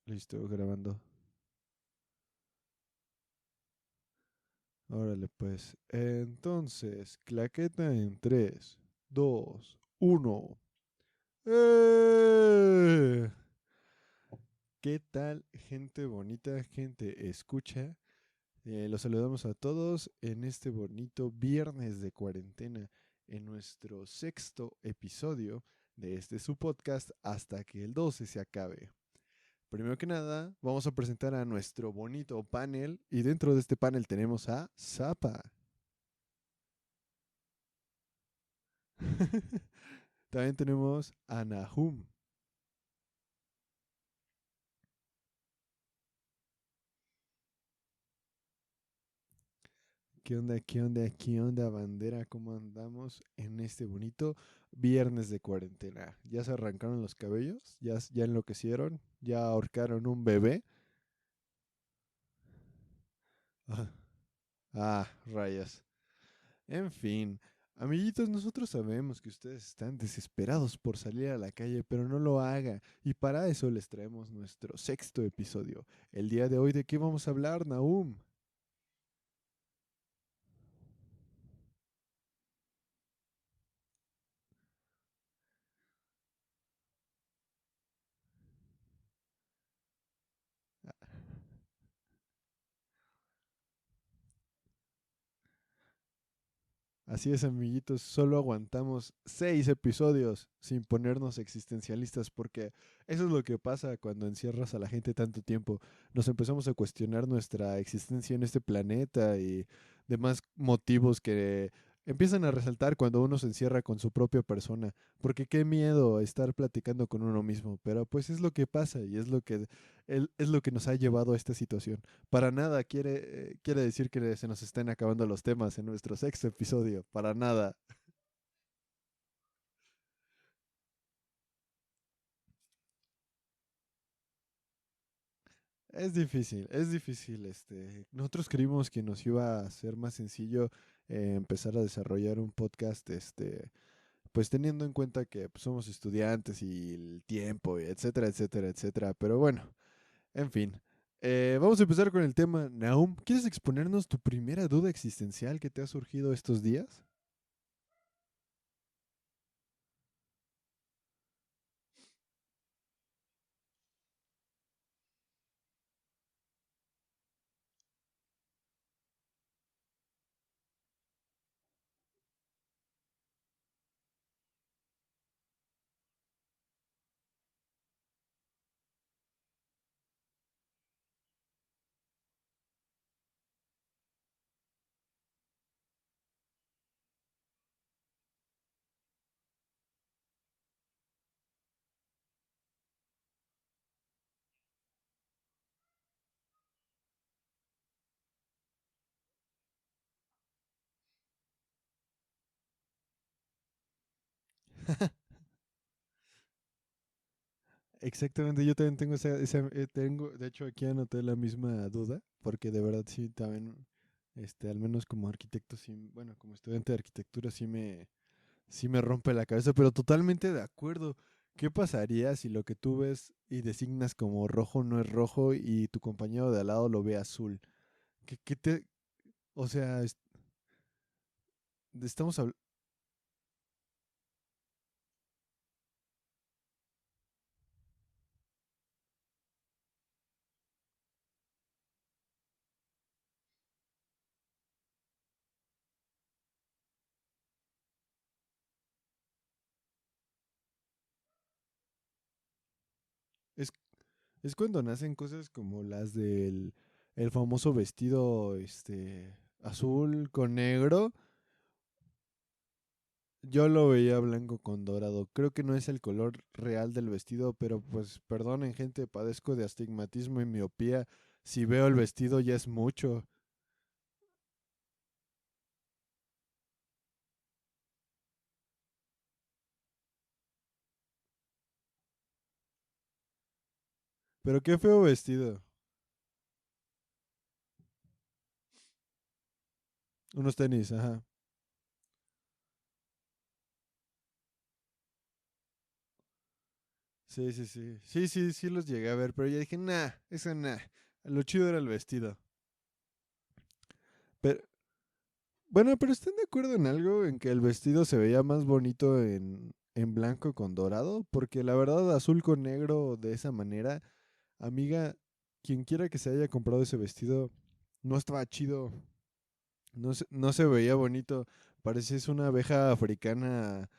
Listo, grabando. Órale, pues. Entonces, claqueta en 3, 2, 1. ¡Eh! ¿Qué tal, gente bonita, gente escucha? Los saludamos a todos en este bonito viernes de cuarentena, en nuestro sexto episodio de este su podcast hasta que el 12 se acabe. Primero que nada, vamos a presentar a nuestro bonito panel y dentro de este panel tenemos a Zapa. También tenemos a Nahum. ¿Qué onda, qué onda, qué onda, bandera? ¿Cómo andamos en este bonito viernes de cuarentena? ¿Ya se arrancaron los cabellos? ¿Ya enloquecieron? ¿Ya ahorcaron un bebé? Ah, rayas. En fin, amiguitos, nosotros sabemos que ustedes están desesperados por salir a la calle, pero no lo haga. Y para eso les traemos nuestro sexto episodio. El día de hoy, ¿de qué vamos a hablar, Nahum? Así es, amiguitos, solo aguantamos 6 episodios sin ponernos existencialistas porque eso es lo que pasa cuando encierras a la gente tanto tiempo. Nos empezamos a cuestionar nuestra existencia en este planeta y demás motivos que empiezan a resaltar cuando uno se encierra con su propia persona. Porque qué miedo estar platicando con uno mismo, pero pues es lo que pasa y es lo que nos ha llevado a esta situación. Para nada quiere decir que se nos estén acabando los temas en nuestro sexto episodio. Para nada. Es difícil, es difícil. Nosotros creímos que nos iba a ser más sencillo empezar a desarrollar un podcast, pues teniendo en cuenta que pues, somos estudiantes y el tiempo, y etcétera, etcétera, etcétera. Pero bueno, en fin. Vamos a empezar con el tema. Naum, ¿quieres exponernos tu primera duda existencial que te ha surgido estos días? Exactamente, yo también tengo de hecho aquí anoté la misma duda, porque de verdad sí, también, al menos como arquitecto, sí, bueno, como estudiante de arquitectura sí me rompe la cabeza, pero totalmente de acuerdo. ¿Qué pasaría si lo que tú ves y designas como rojo no es rojo y tu compañero de al lado lo ve azul? ¿Qué te, o sea, estamos hablando, es, es cuando nacen cosas como las del el famoso vestido, azul con negro. Yo lo veía blanco con dorado. Creo que no es el color real del vestido, pero pues perdonen gente, padezco de astigmatismo y miopía. Si veo el vestido ya es mucho. Pero qué feo vestido. Unos tenis, ajá. Sí, sí, sí. Sí, sí, sí los llegué a ver, pero ya dije, nah, esa nah. Lo chido era el vestido. Pero, bueno, pero ¿están de acuerdo en algo? En que el vestido se veía más bonito en blanco con dorado. Porque la verdad, azul con negro de esa manera, amiga, quien quiera que se haya comprado ese vestido, no estaba chido. No se veía bonito. Parecías una abeja africana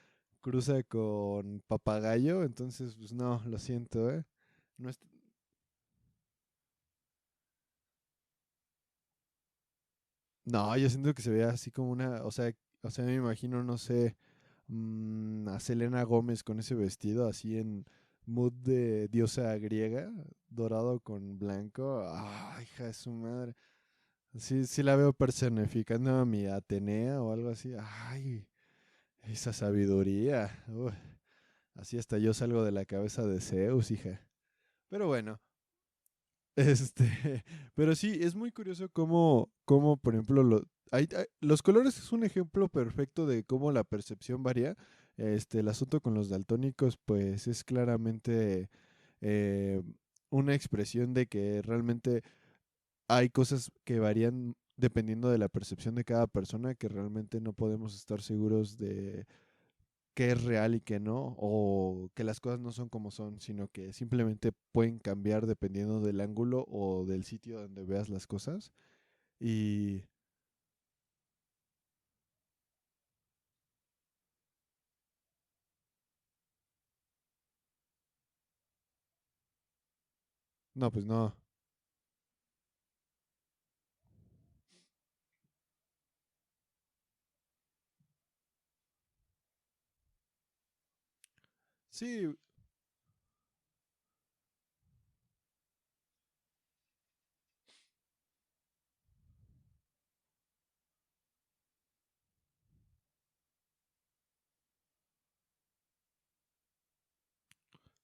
cruza con papagayo. Entonces, pues no, lo siento, ¿eh? No, no, yo siento que se veía así como una, o sea, me imagino, no sé, a Selena Gómez con ese vestido así en mood de diosa griega, dorado con blanco. Ah, hija de su madre. Sí, sí la veo personificando a mi Atenea o algo así. Ay, esa sabiduría. Uf, así hasta yo salgo de la cabeza de Zeus, hija. Pero bueno, pero sí, es muy curioso cómo por ejemplo, los colores es un ejemplo perfecto de cómo la percepción varía. El asunto con los daltónicos, pues es claramente eh, una expresión de que realmente hay cosas que varían dependiendo de la percepción de cada persona, que realmente no podemos estar seguros de qué es real y qué no, o que las cosas no son como son, sino que simplemente pueden cambiar dependiendo del ángulo o del sitio donde veas las cosas. Y no, pues no. Sí,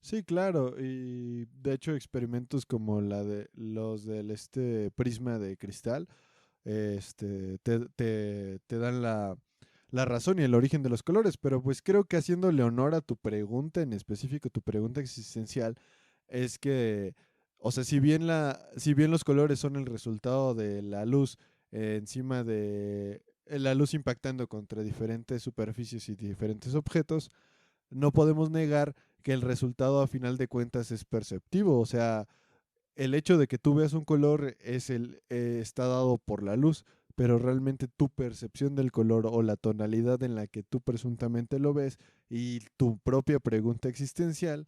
sí, claro. Y de hecho experimentos como la de los del prisma de cristal, te dan la razón y el origen de los colores. Pero pues creo que haciéndole honor a tu pregunta, en específico tu pregunta existencial, es que, o sea, si bien los colores son el resultado de la luz encima de la luz impactando contra diferentes superficies y diferentes objetos, no podemos negar que el resultado a final de cuentas es perceptivo. O sea, el hecho de que tú veas un color está dado por la luz, pero realmente tu percepción del color o la tonalidad en la que tú presuntamente lo ves y tu propia pregunta existencial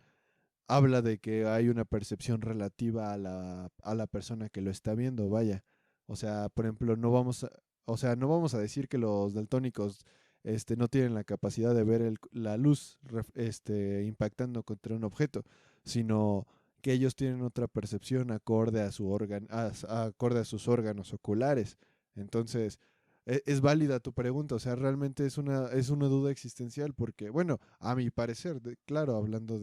habla de que hay una percepción relativa a la persona que lo está viendo, vaya. O sea, por ejemplo, o sea, no vamos a decir que los daltónicos no tienen la capacidad de ver la luz impactando contra un objeto, sino que ellos tienen otra percepción acorde a acorde a sus órganos oculares. Entonces, es válida tu pregunta, o sea, realmente es una duda existencial porque, bueno, a mi parecer, claro, hablando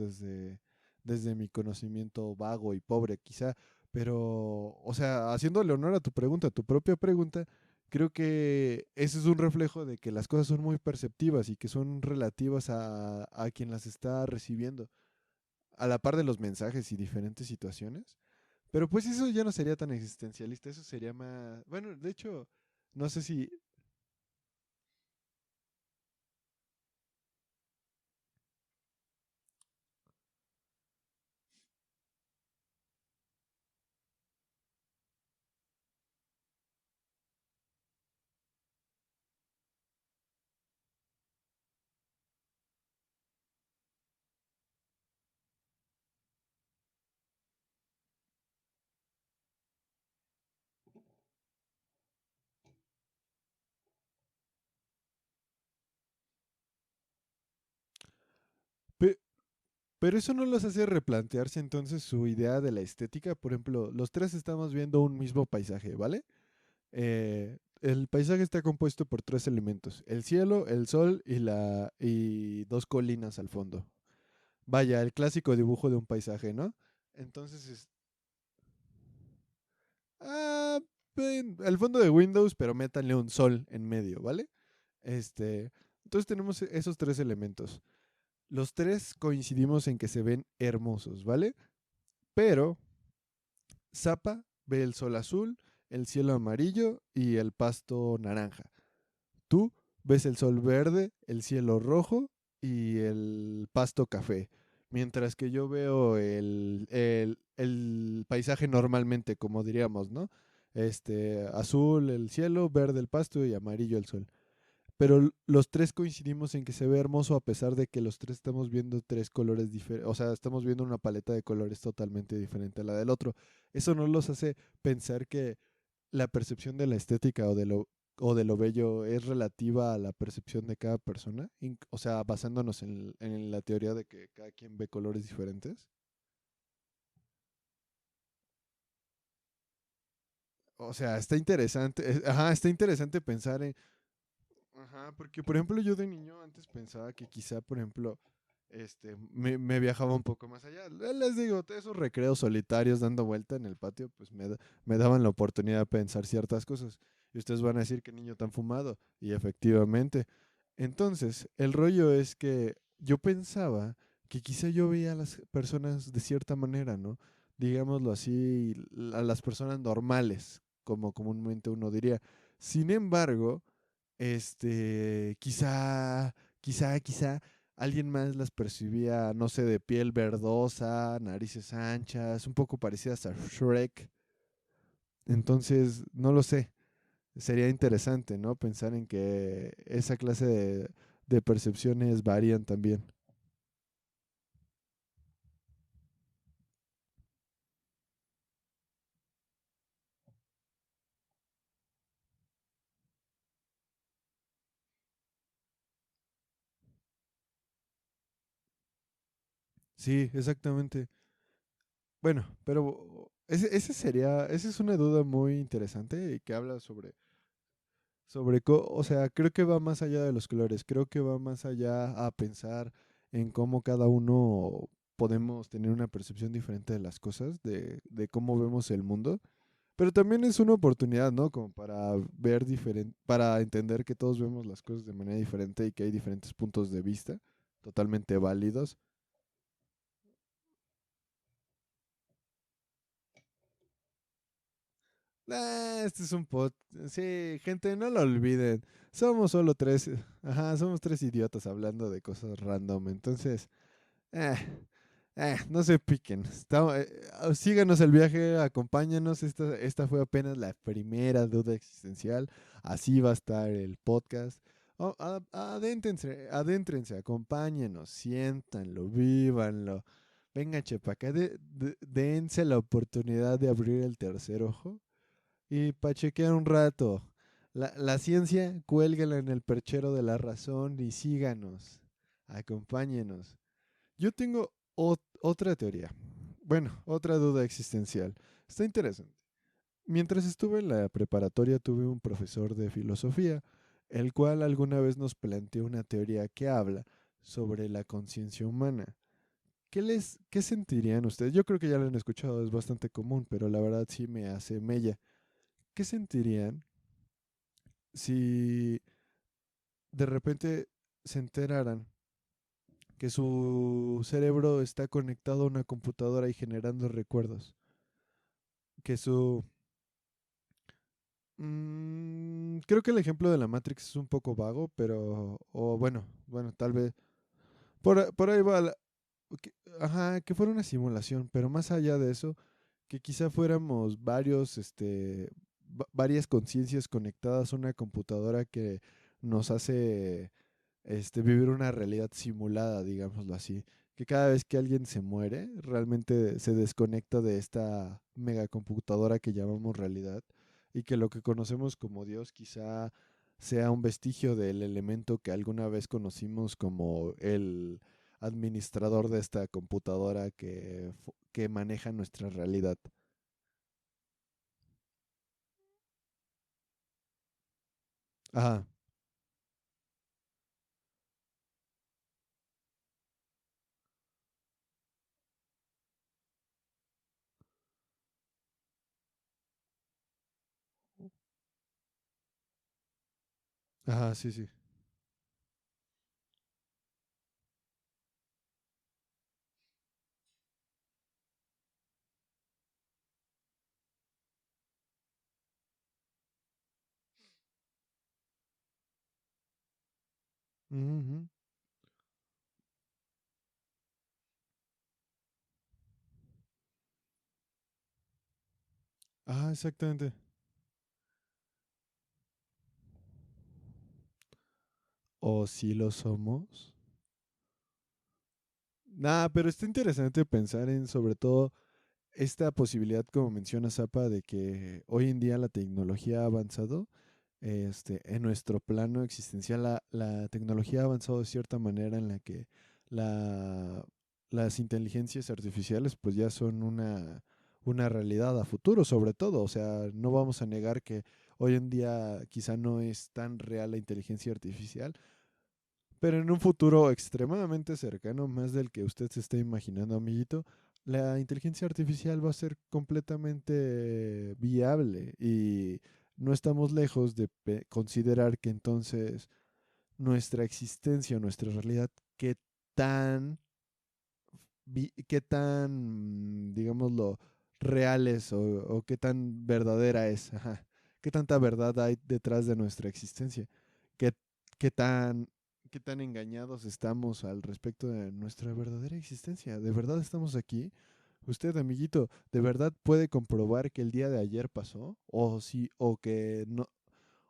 desde mi conocimiento vago y pobre quizá, pero, o sea, haciéndole honor a tu pregunta, a tu propia pregunta, creo que ese es un reflejo de que las cosas son muy perceptivas y que son relativas a quien las está recibiendo, a la par de los mensajes y diferentes situaciones. Pero pues eso ya no sería tan existencialista, eso sería más, bueno, de hecho, no sé si, pe- pero eso no los hace replantearse entonces su idea de la estética. Por ejemplo, los tres estamos viendo un mismo paisaje, ¿vale? El paisaje está compuesto por tres elementos: el cielo, el sol y dos colinas al fondo. Vaya, el clásico dibujo de un paisaje, ¿no? Entonces, ah, el fondo de Windows, pero métanle un sol en medio, ¿vale? Este, entonces tenemos esos tres elementos. Los tres coincidimos en que se ven hermosos, ¿vale? Pero Zapa ve el sol azul, el cielo amarillo y el pasto naranja. Tú ves el sol verde, el cielo rojo y el pasto café. Mientras que yo veo el paisaje normalmente, como diríamos, ¿no? Azul el cielo, verde el pasto y amarillo el sol. Pero los tres coincidimos en que se ve hermoso a pesar de que los tres estamos viendo tres colores diferentes, o sea, estamos viendo una paleta de colores totalmente diferente a la del otro. Eso nos los hace pensar que la percepción de la estética o de lo bello es relativa a la percepción de cada persona, o sea, basándonos en la teoría de que cada quien ve colores diferentes. O sea, está interesante, ajá, está interesante pensar en, ajá, porque por ejemplo yo de niño antes pensaba que quizá, por ejemplo, me viajaba un poco más allá. Les digo, esos recreos solitarios dando vuelta en el patio, pues me daban la oportunidad de pensar ciertas cosas. Y ustedes van a decir que niño tan fumado. Y efectivamente. Entonces, el rollo es que yo pensaba que quizá yo veía a las personas de cierta manera, ¿no? Digámoslo así, a las personas normales, como comúnmente uno diría. Sin embargo, quizá alguien más las percibía, no sé, de piel verdosa, narices anchas, un poco parecidas a Shrek. Entonces, no lo sé. Sería interesante, ¿no? Pensar en que esa clase de percepciones varían también. Sí, exactamente. Bueno, pero esa es una duda muy interesante y que habla o sea, creo que va más allá de los colores, creo que va más allá a pensar en cómo cada uno podemos tener una percepción diferente de las cosas, de cómo vemos el mundo, pero también es una oportunidad, ¿no? Como para ver diferente, para entender que todos vemos las cosas de manera diferente y que hay diferentes puntos de vista totalmente válidos. Este es un pod. Sí, gente, no lo olviden. Somos solo tres. Ajá, somos tres idiotas hablando de cosas random. Entonces, eh, no se piquen. Síganos el viaje, acompáñanos. Esta fue apenas la primera duda existencial. Así va a estar el podcast. Oh, adéntrense, acompáñenos, siéntanlo, vívanlo. Venga, chepa, acá dense la oportunidad de abrir el tercer ojo y pachequear un rato. La ciencia, cuélguela en el perchero de la razón y síganos. Acompáñenos. Yo tengo otra teoría. Bueno, otra duda existencial. Está interesante. Mientras estuve en la preparatoria tuve un profesor de filosofía, el cual alguna vez nos planteó una teoría que habla sobre la conciencia humana. ¿Qué sentirían ustedes? Yo creo que ya lo han escuchado, es bastante común, pero la verdad sí me hace mella. ¿Qué sentirían si de repente se enteraran que su cerebro está conectado a una computadora y generando recuerdos? Que su... creo que el ejemplo de la Matrix es un poco vago, pero... O bueno, tal vez... Por ahí va ajá, que fuera una simulación, pero más allá de eso, que quizá fuéramos varias conciencias conectadas a una computadora que nos hace vivir una realidad simulada, digámoslo así. Que cada vez que alguien se muere, realmente se desconecta de esta megacomputadora que llamamos realidad y que lo que conocemos como Dios quizá sea un vestigio del elemento que alguna vez conocimos como el administrador de esta computadora que maneja nuestra realidad. Ajá, ajá, sí, sí. Ujú. Ah, exactamente. ¿O si lo somos? Nah, pero está interesante pensar en sobre todo esta posibilidad, como menciona Zapa, de que hoy en día la tecnología ha avanzado. En nuestro plano existencial, la tecnología ha avanzado de cierta manera en la que la, las inteligencias artificiales pues ya son una realidad a futuro, sobre todo. O sea, no vamos a negar que hoy en día quizá no es tan real la inteligencia artificial, pero en un futuro extremadamente cercano, más del que usted se esté imaginando, amiguito, la inteligencia artificial va a ser completamente viable y no estamos lejos de considerar que entonces nuestra existencia, nuestra realidad, qué tan, qué tan, digámoslo, real es o qué tan verdadera es, ajá, qué tanta verdad hay detrás de nuestra existencia, qué, qué tan, qué tan engañados estamos al respecto de nuestra verdadera existencia. ¿De verdad estamos aquí? Usted, amiguito, ¿de verdad puede comprobar que el día de ayer pasó? O si, o que no,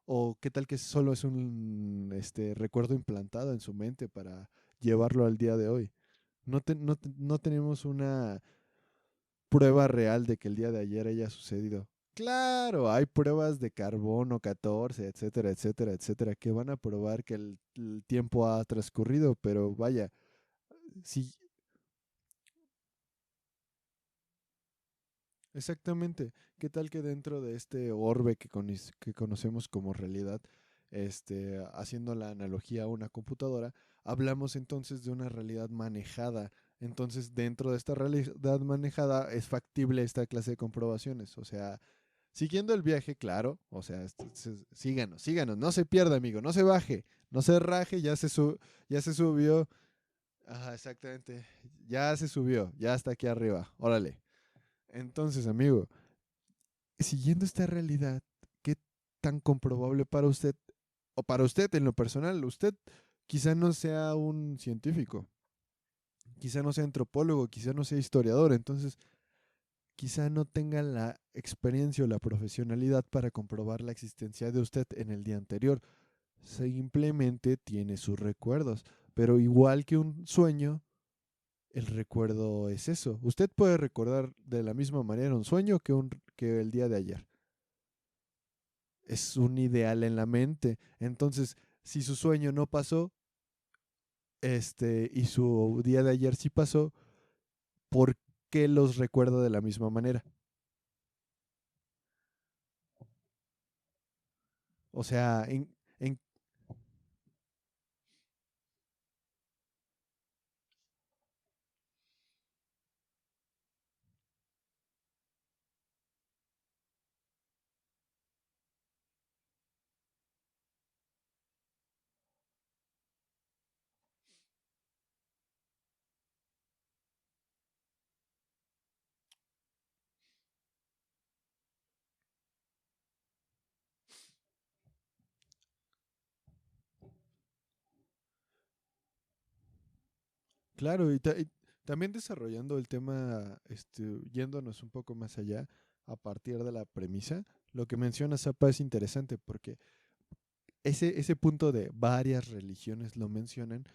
o qué tal que solo es un recuerdo implantado en su mente para llevarlo al día de hoy. No tenemos una prueba real de que el día de ayer haya sucedido. Claro, hay pruebas de carbono 14, etcétera, etcétera, etcétera, que van a probar que el tiempo ha transcurrido, pero vaya, sí, exactamente. ¿Qué tal que dentro de este orbe que conocemos como realidad, haciendo la analogía a una computadora, hablamos entonces de una realidad manejada? Entonces, dentro de esta realidad manejada es factible esta clase de comprobaciones. O sea, siguiendo el viaje, claro. O sea, síganos, síganos. No se pierda, amigo. No se baje. No se raje. Ya se subió. Ajá, exactamente. Ya se subió. Ya está aquí arriba. Órale. Entonces, amigo, siguiendo esta realidad, ¿qué tan comprobable para usted, o para usted en lo personal? Usted quizá no sea un científico, quizá no sea antropólogo, quizá no sea historiador, entonces quizá no tenga la experiencia o la profesionalidad para comprobar la existencia de usted en el día anterior. Simplemente tiene sus recuerdos, pero igual que un sueño, el recuerdo es eso. Usted puede recordar de la misma manera un sueño que el día de ayer. Es un ideal en la mente. Entonces, si su sueño no pasó, y su día de ayer sí pasó, ¿por qué los recuerda de la misma manera? O sea, en claro, y también desarrollando el tema, yéndonos un poco más allá, a partir de la premisa, lo que menciona Zapa es interesante porque ese punto de varias religiones lo mencionan.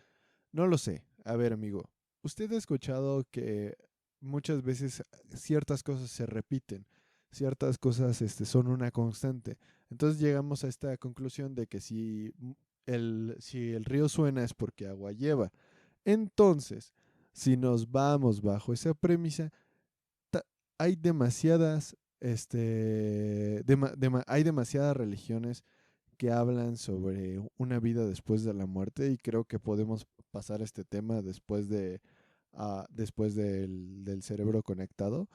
No lo sé. A ver, amigo, usted ha escuchado que muchas veces ciertas cosas se repiten, ciertas cosas son una constante. Entonces llegamos a esta conclusión de que si el río suena es porque agua lleva. Entonces, si nos vamos bajo esa premisa, ta- hay demasiadas, hay demasiadas religiones que hablan sobre una vida después de la muerte y creo que podemos pasar este tema después del cerebro conectado.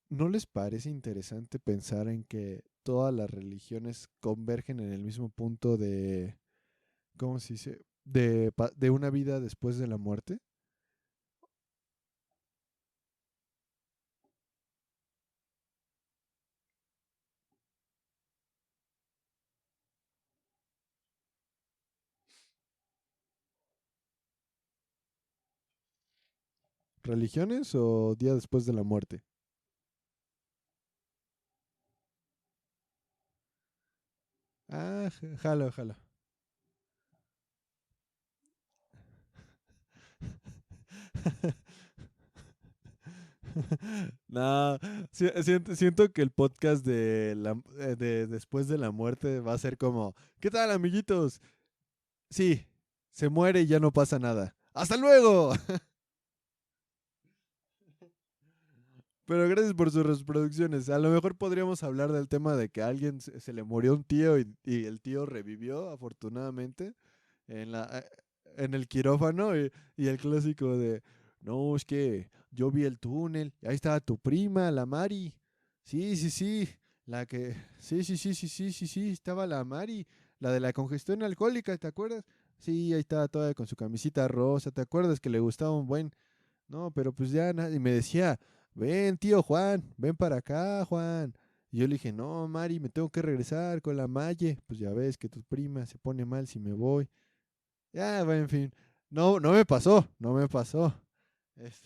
¿No les parece interesante pensar en que todas las religiones convergen en el mismo punto de, ¿cómo se dice? De una vida después de la muerte. ¿Religiones o día después de la muerte? Ah, jalo, jalo. No, siento que el podcast de después de la muerte va a ser como, ¿qué tal, amiguitos? Sí, se muere y ya no pasa nada. ¡Hasta luego! Pero gracias por sus reproducciones. A lo mejor podríamos hablar del tema de que a alguien se le murió un tío y el tío revivió, afortunadamente, en el quirófano y el clásico de, no, es que yo vi el túnel, y ahí estaba tu prima, la Mari. Sí, sí, sí, sí, sí, sí, sí, sí, sí, sí, estaba la Mari, la de la congestión alcohólica, ¿te acuerdas? Sí, ahí estaba toda con su camisita rosa, ¿te acuerdas que le gustaba un buen? No, pero pues ya nadie me decía, ven, tío Juan, ven para acá, Juan. Y yo le dije, no, Mari, me tengo que regresar con la Maye. Pues ya ves que tu prima se pone mal si me voy. Ya, bueno, en fin. No, no me pasó, no me pasó. Es-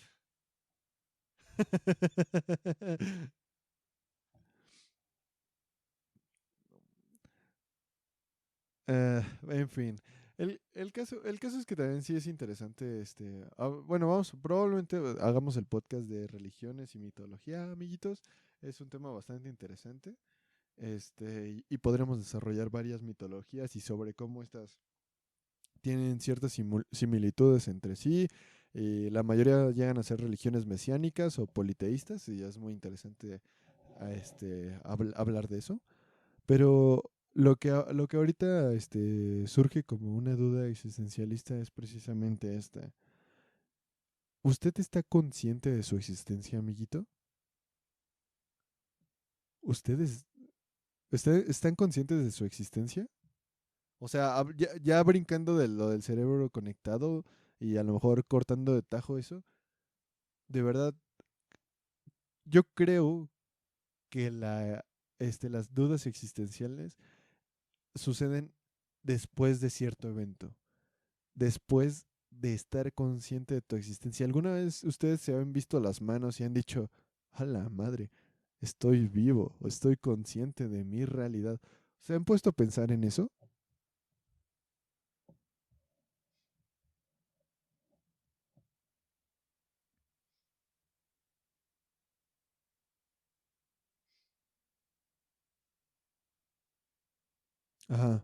en fin. El caso es que también sí es interesante, bueno, probablemente hagamos el podcast de religiones y mitología, amiguitos. Es un tema bastante interesante. Y podremos desarrollar varias mitologías y sobre cómo estas tienen ciertas similitudes entre sí. Y la mayoría llegan a ser religiones mesiánicas o politeístas, y ya es muy interesante hablar de eso. Pero lo que ahorita surge como una duda existencialista es precisamente esta. ¿Usted está consciente de su existencia, amiguito? ¿Ustedes están conscientes de su existencia? O sea, ya brincando de lo del cerebro conectado y a lo mejor cortando de tajo eso, de verdad, yo creo que las dudas existenciales suceden después de cierto evento, después de estar consciente de tu existencia. ¿Alguna vez ustedes se han visto las manos y han dicho, a la madre, estoy vivo, o estoy consciente de mi realidad? ¿Se han puesto a pensar en eso? Ajá,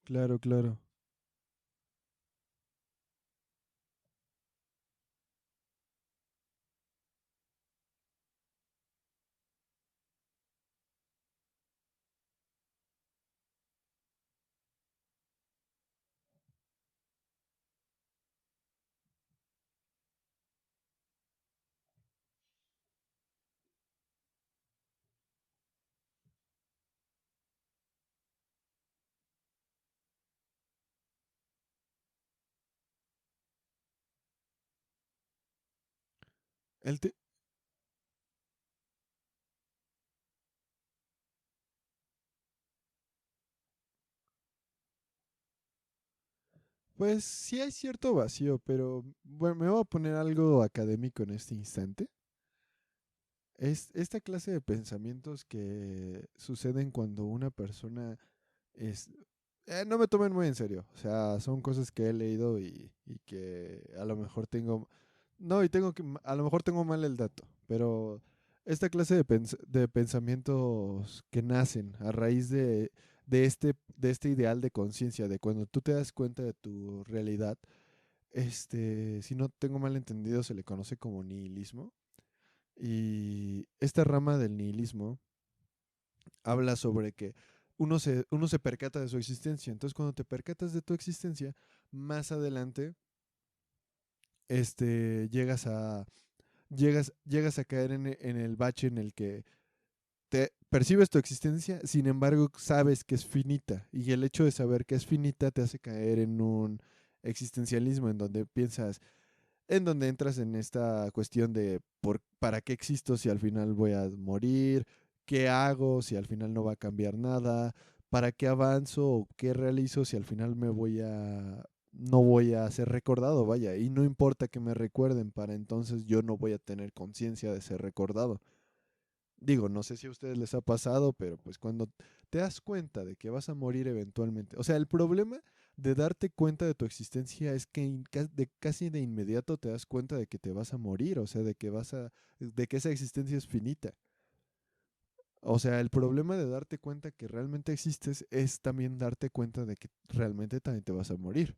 claro, claro. El te- Pues sí hay cierto vacío, pero bueno, me voy a poner algo académico en este instante. Es esta clase de pensamientos que suceden cuando una persona es... no me tomen muy en serio, o sea, son cosas que he leído y que a lo mejor tengo... No, a lo mejor tengo mal el dato, pero esta clase de pensamientos que nacen a raíz de este ideal de conciencia, de cuando tú te das cuenta de tu realidad, si no tengo mal entendido, se le conoce como nihilismo. Y esta rama del nihilismo habla sobre que uno se percata de su existencia. Entonces, cuando te percatas de tu existencia, más adelante, llegas llegas a caer en el bache en el que te percibes tu existencia, sin embargo, sabes que es finita. Y el hecho de saber que es finita te hace caer en un existencialismo en donde piensas, en donde entras en esta cuestión de para qué existo si al final voy a morir, qué hago si al final no va a cambiar nada, para qué avanzo o qué realizo si al final no voy a ser recordado, vaya, y no importa que me recuerden, para entonces yo no voy a tener conciencia de ser recordado. Digo, no sé si a ustedes les ha pasado, pero pues cuando te das cuenta de que vas a morir eventualmente, o sea, el problema de darte cuenta de tu existencia es que casi de inmediato te das cuenta de que te vas a morir, o sea, de que esa existencia es finita. O sea, el problema de darte cuenta que realmente existes es también darte cuenta de que realmente también te vas a morir.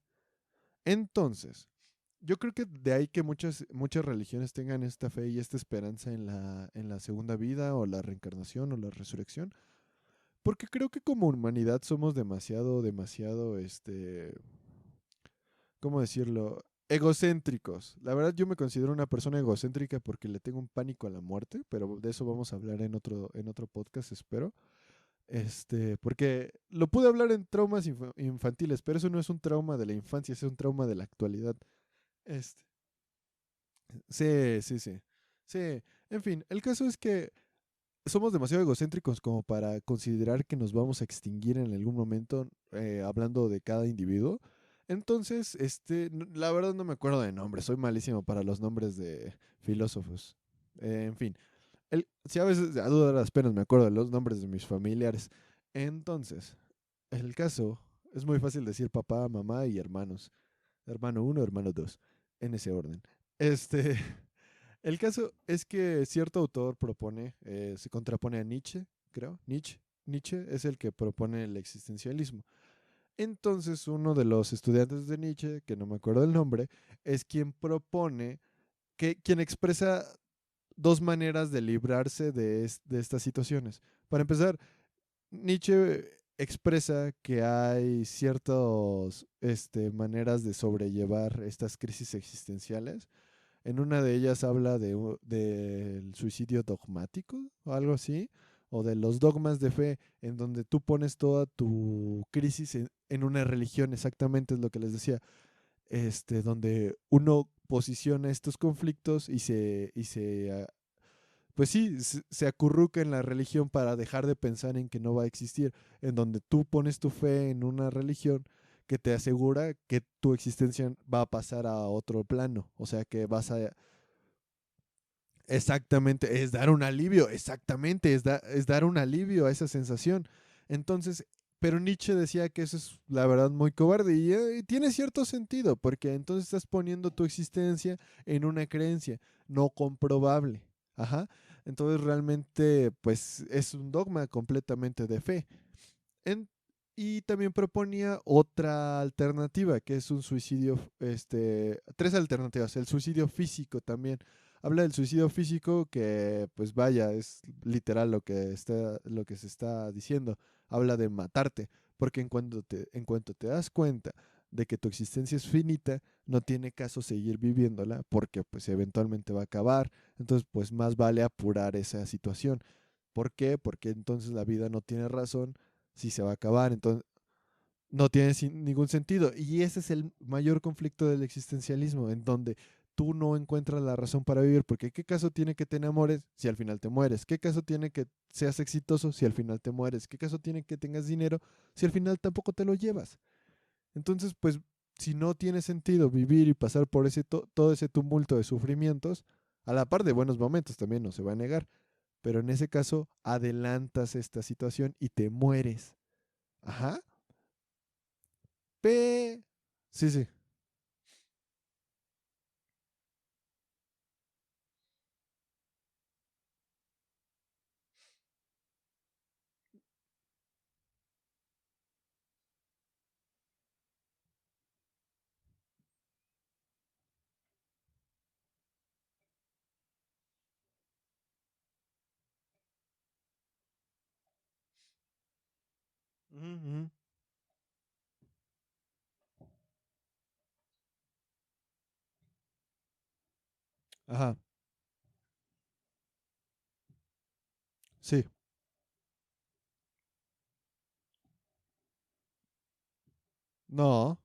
Entonces, yo creo que de ahí que muchas religiones tengan esta fe y esta esperanza en la segunda vida o la reencarnación o la resurrección, porque creo que como humanidad somos demasiado, ¿cómo decirlo? Egocéntricos. La verdad yo me considero una persona egocéntrica porque le tengo un pánico a la muerte, pero de eso vamos a hablar en otro podcast, espero. Porque lo pude hablar en traumas infantiles, pero eso no es un trauma de la infancia, es un trauma de la actualidad. Este, sí, sí, sí. Sí, en fin, el caso es que somos demasiado egocéntricos como para considerar que nos vamos a extinguir en algún momento, hablando de cada individuo. Entonces, la verdad no me acuerdo de nombres, soy malísimo para los nombres de filósofos. En fin, si a veces a duras penas me acuerdo de los nombres de mis familiares. Entonces, el caso es muy fácil decir papá, mamá y hermanos. Hermano uno, hermano 2, en ese orden. Este, el caso es que cierto autor se contrapone a Nietzsche, creo. Nietzsche es el que propone el existencialismo. Entonces, uno de los estudiantes de Nietzsche, que no me acuerdo el nombre, es quien propone, quien expresa dos maneras de librarse de estas situaciones. Para empezar, Nietzsche expresa que hay ciertas maneras de sobrellevar estas crisis existenciales. En una de ellas habla del suicidio dogmático o algo así, o de los dogmas de fe, en donde tú pones toda tu crisis en una religión, exactamente es lo que les decía, donde uno posiciona estos conflictos pues sí, se acurruca en la religión para dejar de pensar en que no va a existir, en donde tú pones tu fe en una religión que te asegura que tu existencia va a pasar a otro plano, o sea que vas a... Exactamente, es dar un alivio, exactamente, es dar un alivio a esa sensación. Entonces, pero Nietzsche decía que eso es la verdad muy cobarde y tiene cierto sentido, porque entonces estás poniendo tu existencia en una creencia no comprobable. Ajá. Entonces realmente, pues es un dogma completamente de fe. En- y también proponía otra alternativa, que es un suicidio, tres alternativas. El suicidio físico también. Habla del suicidio físico que, pues vaya, es literal lo que se está diciendo. Habla de matarte, porque en cuanto te das cuenta de que tu existencia es finita, no tiene caso seguir viviéndola, porque pues eventualmente va a acabar. Entonces, pues más vale apurar esa situación. ¿Por qué? Porque entonces la vida no tiene razón si se va a acabar, entonces no tiene ningún sentido. Y ese es el mayor conflicto del existencialismo, en donde tú no encuentras la razón para vivir, porque ¿qué caso tiene que te enamores si al final te mueres? ¿Qué caso tiene que seas exitoso si al final te mueres? ¿Qué caso tiene que tengas dinero si al final tampoco te lo llevas? Entonces, pues, si no tiene sentido vivir y pasar por todo ese tumulto de sufrimientos, a la par de buenos momentos también no se va a negar, pero en ese caso adelantas esta situación y te mueres. Ajá. Pe... Sí, sí. Ujú, ujú. Ajá, sí. No.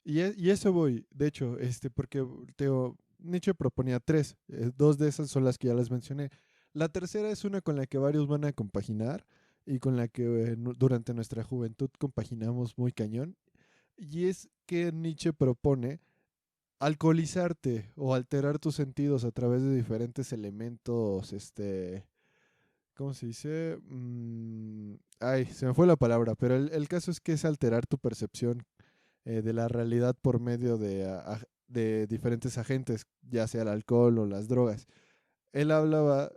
Y eso voy, de hecho, porque Nietzsche proponía tres, dos de esas son las que ya las mencioné. La tercera es una con la que varios van a compaginar y con la que durante nuestra juventud compaginamos muy cañón, y es que Nietzsche propone alcoholizarte o alterar tus sentidos a través de diferentes elementos, ¿cómo se dice? Ay, se me fue la palabra, pero el caso es que es alterar tu percepción de la realidad por medio de diferentes agentes, ya sea el alcohol o las drogas. Él hablaba,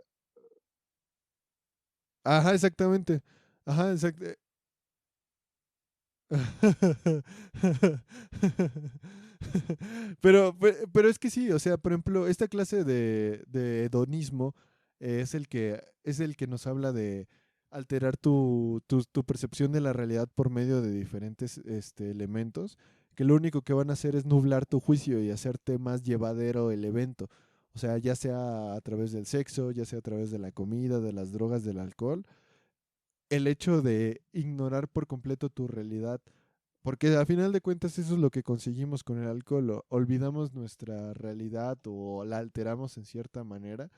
ajá, exactamente, ajá, exacto. Pero es que sí, o sea, por ejemplo, esta clase de hedonismo es el que nos habla de alterar tu percepción de la realidad por medio de diferentes elementos, que lo único que van a hacer es nublar tu juicio y hacerte más llevadero el evento. O sea, ya sea a través del sexo, ya sea a través de la comida, de las drogas, del alcohol, el hecho de ignorar por completo tu realidad, porque a final de cuentas eso es lo que conseguimos con el alcohol, olvidamos nuestra realidad o la alteramos en cierta manera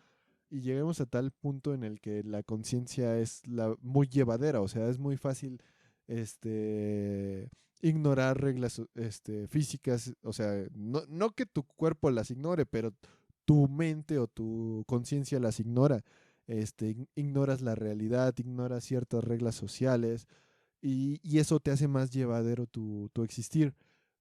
y llegamos a tal punto en el que la conciencia es muy llevadera, o sea, es muy fácil este ignorar reglas físicas, o sea, no que tu cuerpo las ignore, pero tu mente o tu conciencia las ignora. Ignoras la realidad, ignoras ciertas reglas sociales y eso te hace más llevadero tu existir.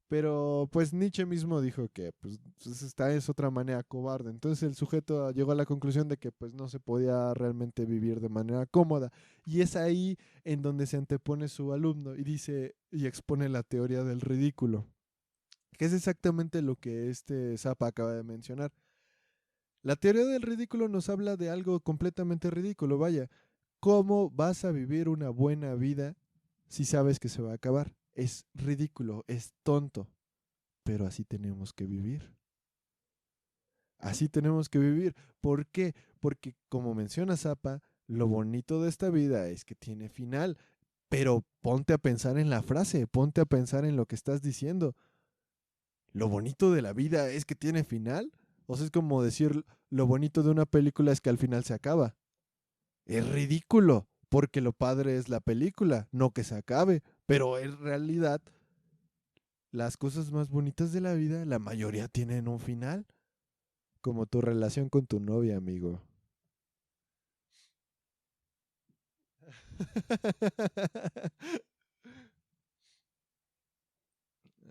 Pero pues Nietzsche mismo dijo que pues, esta es otra manera cobarde. Entonces el sujeto llegó a la conclusión de que pues no se podía realmente vivir de manera cómoda. Y es ahí en donde se antepone su alumno y dice y expone la teoría del ridículo, que es exactamente lo que este Zappa acaba de mencionar. La teoría del ridículo nos habla de algo completamente ridículo, vaya, ¿cómo vas a vivir una buena vida si sabes que se va a acabar? Es ridículo, es tonto, pero así tenemos que vivir. Así tenemos que vivir. ¿Por qué? Porque como menciona Zappa, lo bonito de esta vida es que tiene final, pero ponte a pensar en la frase, ponte a pensar en lo que estás diciendo. Lo bonito de la vida es que tiene final. O sea, es como decir, lo bonito de una película es que al final se acaba. Es ridículo, porque lo padre es la película, no que se acabe. Pero en realidad, las cosas más bonitas de la vida, la mayoría tienen un final. Como tu relación con tu novia, amigo.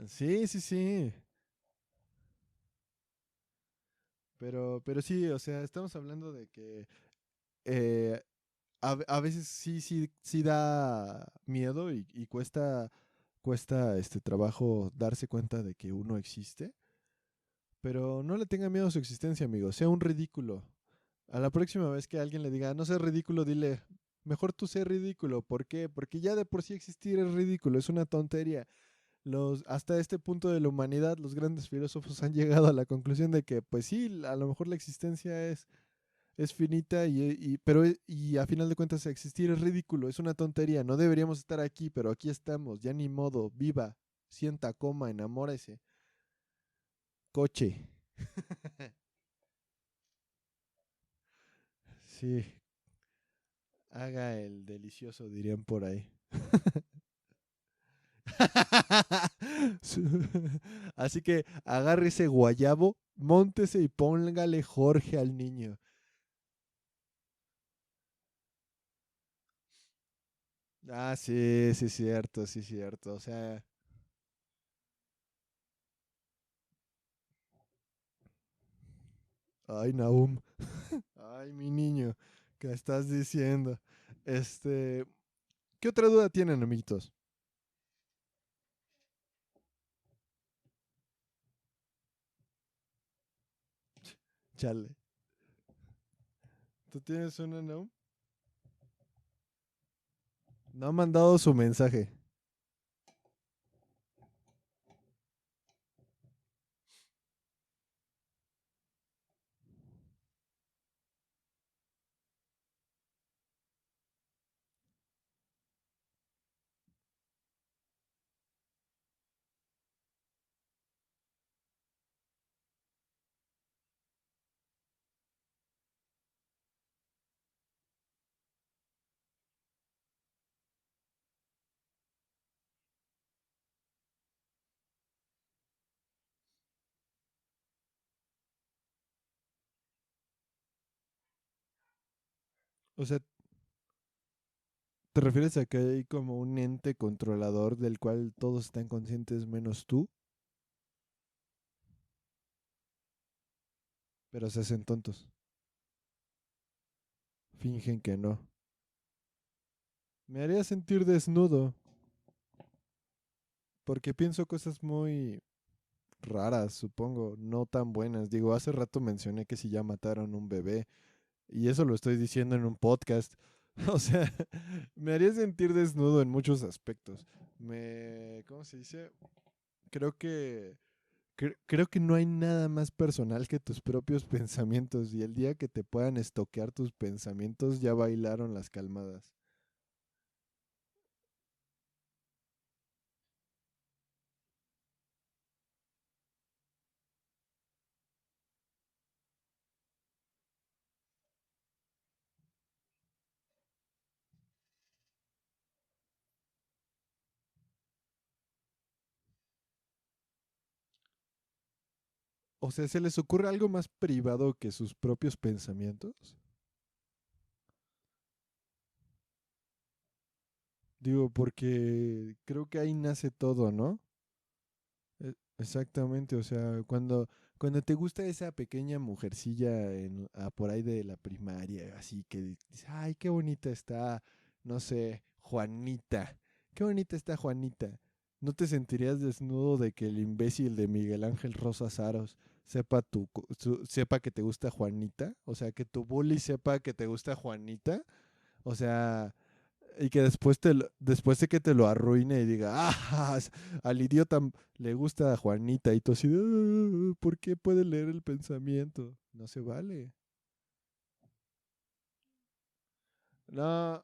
Sí, sí, sí. Pero sí, o sea, estamos hablando de que eh, a veces sí da miedo y cuesta este trabajo darse cuenta de que uno existe. Pero no le tenga miedo a su existencia, amigo. Sea un ridículo. A la próxima vez que alguien le diga, no seas ridículo, dile, mejor tú sé ridículo. ¿Por qué? Porque ya de por sí existir es ridículo, es una tontería. Hasta este punto de la humanidad, los grandes filósofos han llegado a la conclusión de que, pues sí, a lo mejor la existencia es finita, y a final de cuentas existir es ridículo, es una tontería. No deberíamos estar aquí, pero aquí estamos, ya ni modo, viva, sienta, coma, enamórese, coche. Sí, haga el delicioso, dirían por ahí. Así que agarre ese guayabo, móntese y póngale Jorge al niño. Ah, sí, sí, cierto, sí, cierto. O sea, ay, Nahum, ay, mi niño, ¿qué estás diciendo? Este, ¿Qué otra duda tienen, amiguitos? Chale. ¿Tú tienes una, no? No ha mandado su mensaje. O sea, ¿te refieres a que hay como un ente controlador del cual todos están conscientes menos tú? Pero se hacen tontos. Fingen que no. Me haría sentir desnudo porque pienso cosas muy raras, supongo, no tan buenas. Digo, hace rato mencioné que si ya mataron un bebé y eso lo estoy diciendo en un podcast. O sea, me haría sentir desnudo en muchos aspectos. ¿Cómo se dice? Creo que creo que no hay nada más personal que tus propios pensamientos y el día que te puedan estoquear tus pensamientos ya bailaron las calmadas. O sea, ¿se les ocurre algo más privado que sus propios pensamientos? Digo, porque creo que ahí nace todo, ¿no? Exactamente, o sea, cuando te gusta esa pequeña mujercilla por ahí de la primaria, así que dices, ay, qué bonita está, no sé, Juanita, qué bonita está Juanita. ¿No te sentirías desnudo de que el imbécil de Miguel Ángel Rosas Aros sepa que te gusta Juanita? O sea, que tu bully sepa que te gusta Juanita. O sea, y que después de que te lo arruine y diga, ah, al idiota le gusta a Juanita y tú así, "Ah, ¿por qué puede leer el pensamiento? No se vale. No,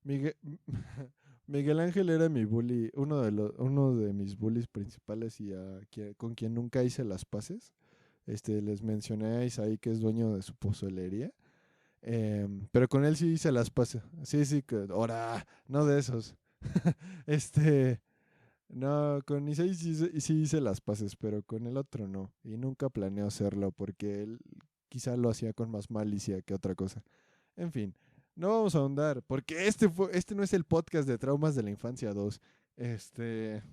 Miguel, Miguel Ángel era mi bully, uno de mis bullies principales y con quien nunca hice las paces. Les mencioné a Isaí que es dueño de su pozolería. Pero con él sí hice las paces. Sí, sí, ahora, no de esos. Este, no, con Isai sí hice las paces, pero con el otro no. Y nunca planeo hacerlo porque él quizá lo hacía con más malicia que otra cosa. En fin, no vamos a ahondar porque este no es el podcast de traumas de la infancia 2. Este,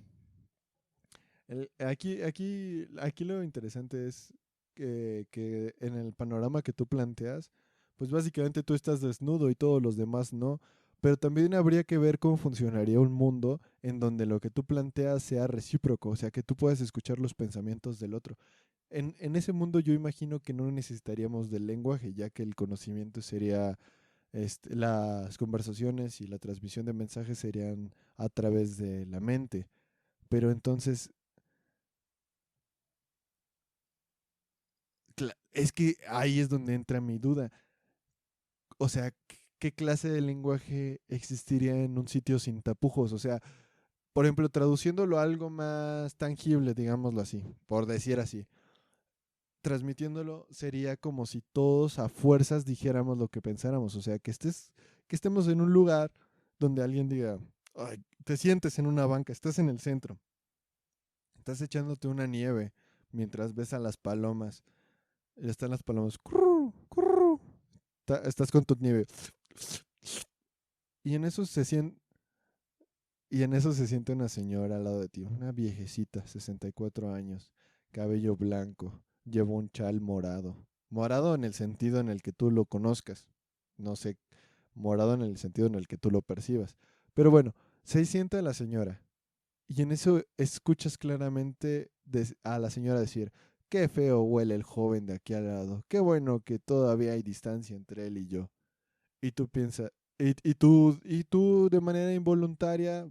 aquí lo interesante es que en el panorama que tú planteas, pues básicamente tú estás desnudo y todos los demás no. Pero también habría que ver cómo funcionaría un mundo en donde lo que tú planteas sea recíproco, o sea, que tú puedas escuchar los pensamientos del otro. En ese mundo yo imagino que no necesitaríamos del lenguaje, ya que el conocimiento sería, las conversaciones y la transmisión de mensajes serían a través de la mente. Pero entonces es que ahí es donde entra mi duda. O sea, ¿qué clase de lenguaje existiría en un sitio sin tapujos? O sea, por ejemplo, traduciéndolo a algo más tangible, digámoslo así, por decir así, transmitiéndolo sería como si todos a fuerzas dijéramos lo que pensáramos. O sea, que estemos en un lugar donde alguien diga, "Ay", te sientes en una banca, estás en el centro, estás echándote una nieve mientras ves a las palomas. Y están las palomas. "Curru, curru". Estás con tu nieve. Y en eso se siente, y en eso se siente una señora al lado de ti, una viejecita, 64 años, cabello blanco, lleva un chal morado. Morado en el sentido en el que tú lo conozcas. No sé, morado en el sentido en el que tú lo percibas. Pero bueno, se sienta la señora y en eso escuchas claramente a la señora decir, qué feo huele el joven de aquí al lado, qué bueno que todavía hay distancia entre él y yo. Y tú piensas, y tú de manera involuntaria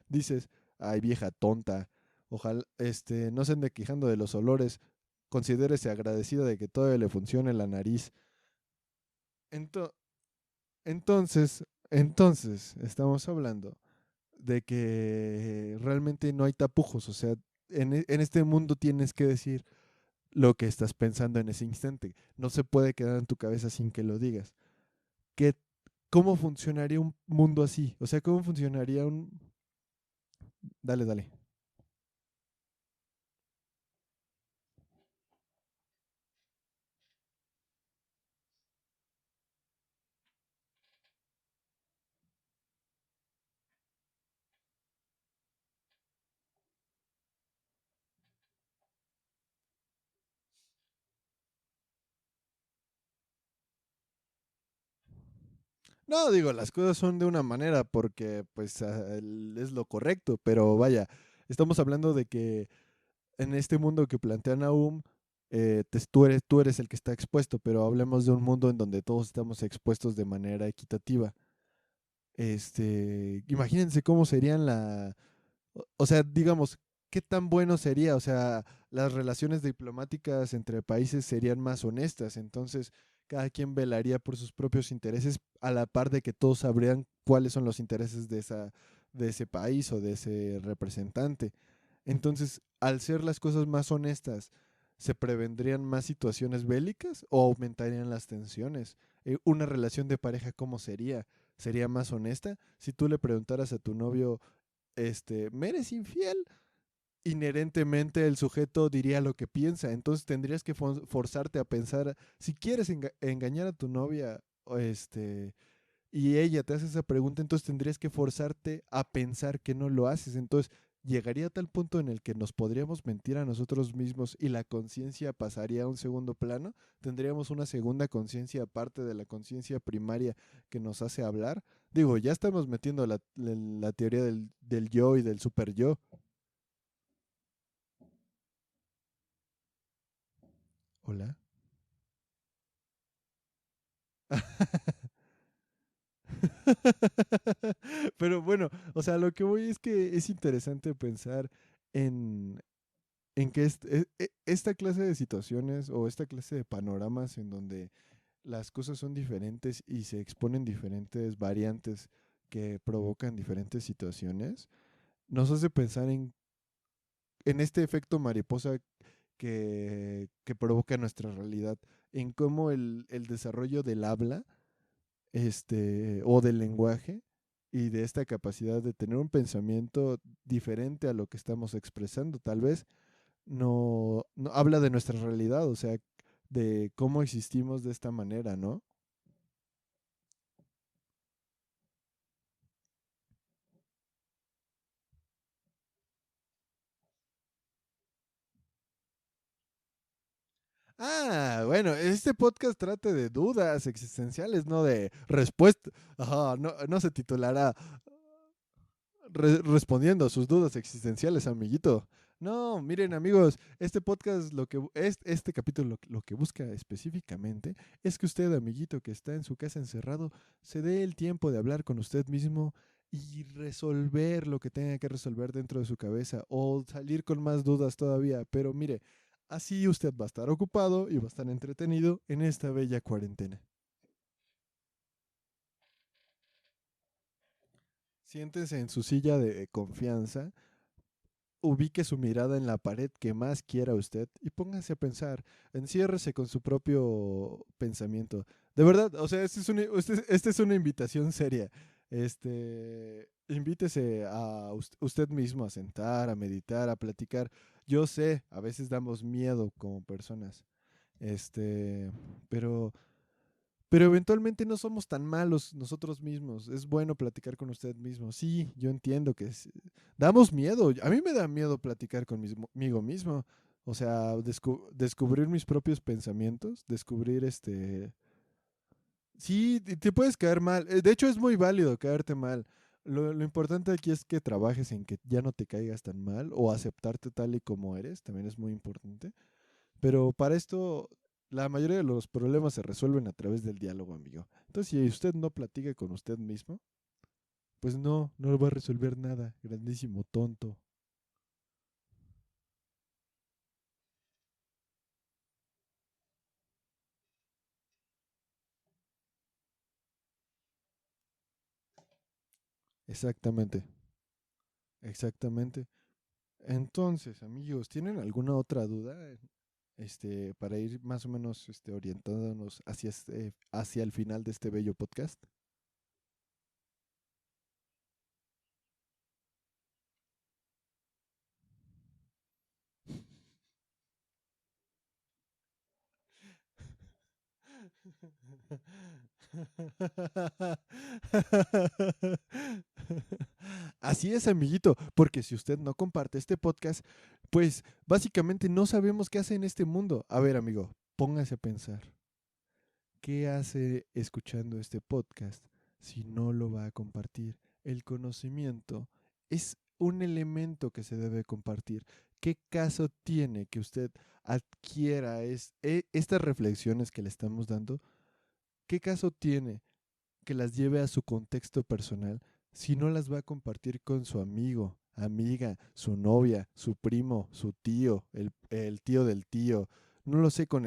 dices, ay vieja tonta, ojalá, no se ande quejando de los olores, considérese agradecida de que todavía le funcione la nariz. Ento- entonces, estamos hablando de que realmente no hay tapujos, o sea, en este mundo tienes que decir lo que estás pensando en ese instante. No se puede quedar en tu cabeza sin que lo digas. ¿Qué, ¿Cómo funcionaría un mundo así? O sea, ¿cómo funcionaría un... Dale, dale. No, digo, las cosas son de una manera porque pues es lo correcto, pero vaya, estamos hablando de que en este mundo que plantea Nahum, tú eres el que está expuesto, pero hablemos de un mundo en donde todos estamos expuestos de manera equitativa. Imagínense cómo serían o sea, digamos, qué tan bueno sería, o sea, las relaciones diplomáticas entre países serían más honestas, entonces cada quien velaría por sus propios intereses a la par de que todos sabrían cuáles son los intereses de ese país o de ese representante. Entonces, al ser las cosas más honestas, ¿se prevendrían más situaciones bélicas o aumentarían las tensiones? Una relación de pareja, ¿cómo sería? ¿Sería más honesta? Si tú le preguntaras a tu novio, ¿me eres infiel? Inherentemente el sujeto diría lo que piensa, entonces tendrías que forzarte a pensar, si quieres engañar a tu novia, y ella te hace esa pregunta, entonces tendrías que forzarte a pensar que no lo haces. Entonces llegaría a tal punto en el que nos podríamos mentir a nosotros mismos y la conciencia pasaría a un segundo plano. Tendríamos una segunda conciencia aparte de la conciencia primaria que nos hace hablar. Digo, ya estamos metiendo la teoría del yo y del super yo. Hola. Pero bueno, o sea, lo que voy es que es interesante pensar en, en que esta clase de situaciones o esta clase de panoramas en donde las cosas son diferentes y se exponen diferentes variantes que provocan diferentes situaciones, nos hace pensar en este efecto mariposa que provoca nuestra realidad, en cómo el desarrollo del habla o del lenguaje y de esta capacidad de tener un pensamiento diferente a lo que estamos expresando, tal vez no habla de nuestra realidad, o sea, de cómo existimos de esta manera, ¿no? Ah, bueno, este podcast trata de dudas existenciales, no de respuestas. Ajá, no, no se titulará respondiendo a sus dudas existenciales, amiguito. No, miren amigos, este podcast, este capítulo lo que busca específicamente es que usted, amiguito, que está en su casa encerrado, se dé el tiempo de hablar con usted mismo y resolver lo que tenga que resolver dentro de su cabeza o salir con más dudas todavía. Pero mire, así usted va a estar ocupado y va a estar entretenido en esta bella cuarentena. Siéntese en su silla de confianza, ubique su mirada en la pared que más quiera usted y póngase a pensar, enciérrese con su propio pensamiento. De verdad, o sea, esta es una invitación seria. Invítese a usted mismo a sentar, a meditar, a platicar. Yo sé, a veces damos miedo como personas, este, pero pero eventualmente no somos tan malos nosotros mismos. Es bueno platicar con usted mismo. Sí, yo entiendo que damos miedo. A mí me da miedo platicar conmigo mismo. O sea, descubrir mis propios pensamientos, descubrir Sí, te puedes caer mal. De hecho, es muy válido caerte mal. Lo importante aquí es que trabajes en que ya no te caigas tan mal o aceptarte tal y como eres. También es muy importante. Pero para esto, la mayoría de los problemas se resuelven a través del diálogo, amigo. Entonces, si usted no platica con usted mismo, pues no va a resolver nada. Grandísimo, tonto. Exactamente, exactamente. Entonces, amigos, ¿tienen alguna otra duda? Para ir más o menos orientándonos hacia el final de este bello podcast. Así es, amiguito, porque si usted no comparte este podcast, pues básicamente no sabemos qué hace en este mundo. A ver, amigo, póngase a pensar. ¿Qué hace escuchando este podcast si no lo va a compartir? El conocimiento es un elemento que se debe compartir. ¿Qué caso tiene que usted adquiera estas reflexiones que le estamos dando? ¿Qué caso tiene que las lleve a su contexto personal si no las va a compartir con su amigo, amiga, su novia, su primo, su tío, el tío del tío? No lo sé, con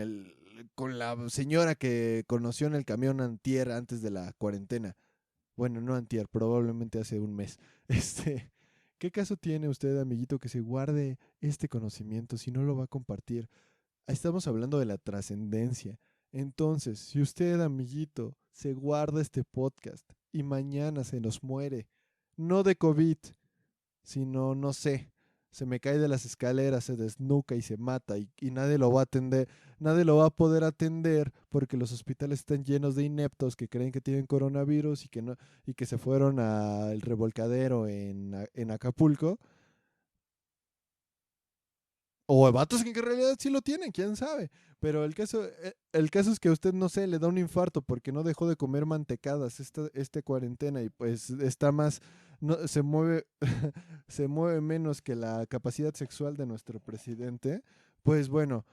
la señora que conoció en el camión antier antes de la cuarentena. Bueno, no antier, probablemente hace un mes. Este, ¿Qué caso tiene usted, amiguito, que se guarde este conocimiento si no lo va a compartir? Estamos hablando de la trascendencia. Entonces, si usted, amiguito, se guarda este podcast y mañana se nos muere, no de COVID, sino, no sé, se me cae de las escaleras, se desnuca y se mata y nadie lo va a atender, nadie lo va a poder atender porque los hospitales están llenos de ineptos que creen que tienen coronavirus y que no, y que se fueron al revolcadero en Acapulco. O vatos que en realidad sí lo tienen, quién sabe. Pero el caso es que a usted, no sé, le da un infarto porque no dejó de comer mantecadas esta cuarentena y pues está más, no, se mueve, se mueve menos que la capacidad sexual de nuestro presidente. Pues bueno,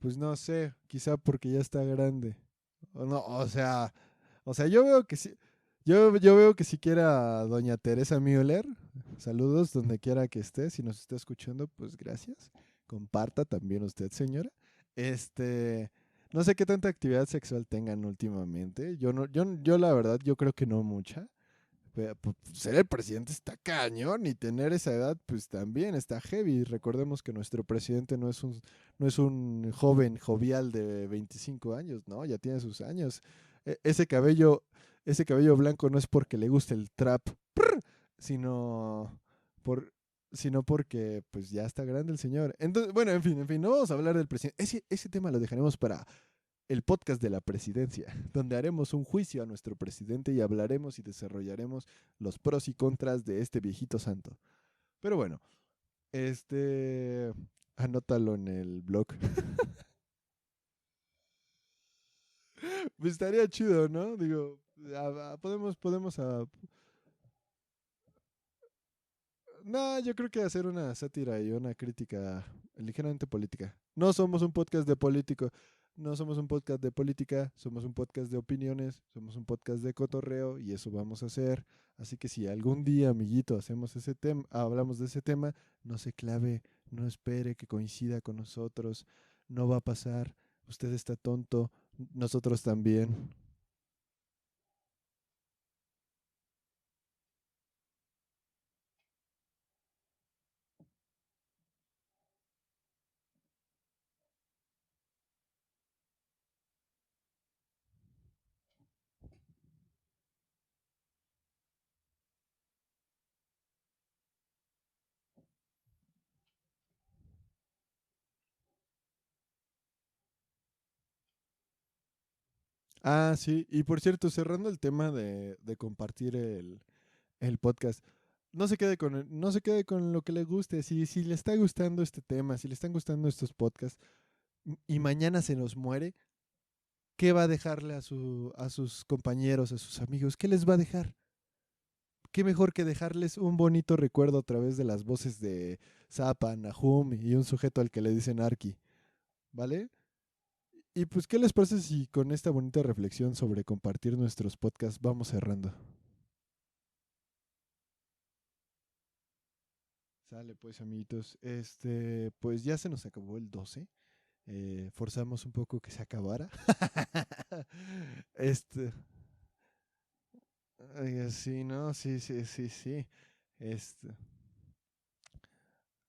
pues no sé, quizá porque ya está grande. O no, o sea, yo veo que sí, yo veo que si quiera a doña Teresa Müller, saludos donde quiera que esté, si nos está escuchando, pues gracias. Comparta también usted, señora. Este, no sé qué tanta actividad sexual tengan últimamente. Yo no, yo la verdad, yo creo que no mucha. Ser el presidente está cañón y tener esa edad, pues también está heavy. Recordemos que nuestro presidente no es un joven jovial de 25 años, ¿no? Ya tiene sus años. Ese cabello blanco no es porque le guste el trap, sino por, sino porque pues ya está grande el señor. Entonces, bueno, en fin, no vamos a hablar del presidente. Ese tema lo dejaremos para el podcast de la presidencia, donde haremos un juicio a nuestro presidente y hablaremos y desarrollaremos los pros y contras de este viejito santo. Pero bueno, este, anótalo en el blog. Pues estaría chido, ¿no? Digo, podemos. No, yo creo que hacer una sátira y una crítica ligeramente política. No somos un podcast de político, no somos un podcast de política, somos un podcast de opiniones, somos un podcast de cotorreo y eso vamos a hacer. Así que si algún día, amiguito, hacemos ese tema, hablamos de ese tema, no se clave, no espere que coincida con nosotros, no va a pasar. Usted está tonto, nosotros también. Ah, sí, y por cierto, cerrando el tema de compartir el podcast. No se quede con lo que le guste. Si le está gustando este tema, si le están gustando estos podcasts y mañana se nos muere, ¿qué va a dejarle a sus compañeros, a sus amigos? ¿Qué les va a dejar? qué mejor que dejarles un bonito recuerdo a través de las voces de Zappa, Nahum y un sujeto al que le dicen Arki, ¿vale? Y pues, ¿qué les parece si con esta bonita reflexión sobre compartir nuestros podcasts vamos cerrando? Sale pues, amiguitos. Pues ya se nos acabó el 12. Forzamos un poco que se acabara. este, sí, no, sí, sí, sí, sí. Este,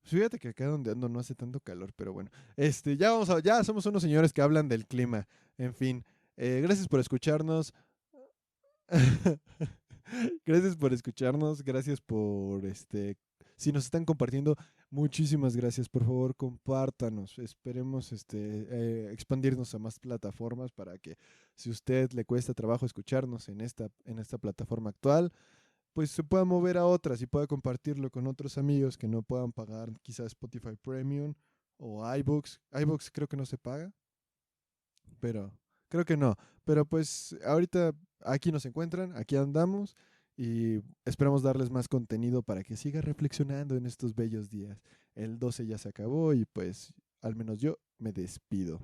pues fíjate que acá donde ando no hace tanto calor, pero bueno. Ya somos unos señores que hablan del clima. En fin, gracias por escucharnos. Gracias por escucharnos, gracias por si nos están compartiendo, muchísimas gracias. Por favor, compártanos. Esperemos expandirnos a más plataformas para que si a usted le cuesta trabajo escucharnos en esta plataforma actual, pues se pueda mover a otras y pueda compartirlo con otros amigos que no puedan pagar quizás Spotify Premium o iBooks. iBooks creo que no se paga, pero creo que no. Pero pues ahorita aquí nos encuentran, aquí andamos y esperamos darles más contenido para que siga reflexionando en estos bellos días. El 12 ya se acabó y pues al menos yo me despido.